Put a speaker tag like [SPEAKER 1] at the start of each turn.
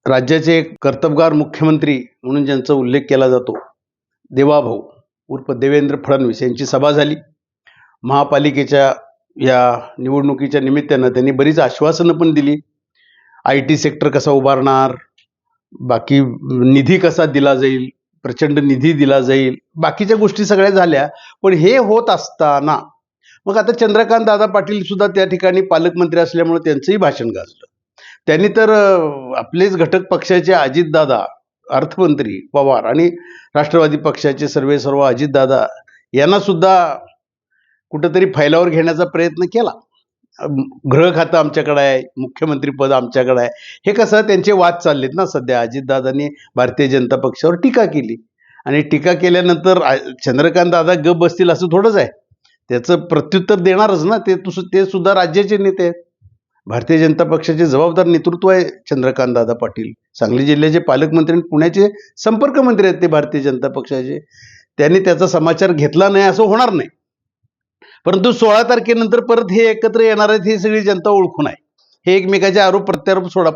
[SPEAKER 1] राज्याचे कर्तबगार मुख्यमंत्री म्हणून ज्यांचा उल्लेख केला जातो, देवाभाऊ उर्फ देवेंद्र फडणवीस यांची सभा झाली. महापालिकेच्या या निवडणुकीच्या निमित्तानं त्यांनी बरीच आश्वासनं पण दिली. IT सेक्टर कसा उभारणार, बाकी निधी कसा दिला जाईल, प्रचंड निधी दिला जाईल, बाकीच्या गोष्टी सगळ्या झाल्या. पण हे होत असताना मग आता चंद्रकांत दादा पाटील सुद्धा त्या ठिकाणी पालकमंत्री असल्यामुळे त्यांचंही भाषण गाजलं. त्यांनी तर आपलेच घटक पक्षाचे अजितदादा, अर्थमंत्री पवार आणि राष्ट्रवादी पक्षाचे सर्व अजितदादा यांना सुद्धा कुठंतरी फैलावर घेण्याचा प्रयत्न केला. गृह खातं आमच्याकडे आहे, मुख्यमंत्री पद आमच्याकडे आहे, हे कसं त्यांचे वाद चाललेत ना सध्या. अजितदादांनी भारतीय जनता पक्षावर टीका केली आणि टीका केल्यानंतर चंद्रकांत दादा गप बसतील असं थोडंच आहे. त्याचं प्रत्युत्तर देणारच ना. ते सुद्धा राज्याचे नेते आहेत. भारतीय जनता पक्षाचे जबाबदार नेतृत्व आहे चंद्रकांत दादा पाटील. सांगली जिल्ह्याचे पालकमंत्री आणि पुण्याचे संपर्क मंत्री आहेत ते भारतीय जनता पक्षाचे. त्यांनी त्याचा समाचार घेतला नाही असं होणार नाही. परंतु 16 तारखेनंतर परत हे एकत्र येणार आहेत हे सगळी जनता ओळखून आहे. हे एकमेकाचे आरोप प्रत्यारोप सोडा.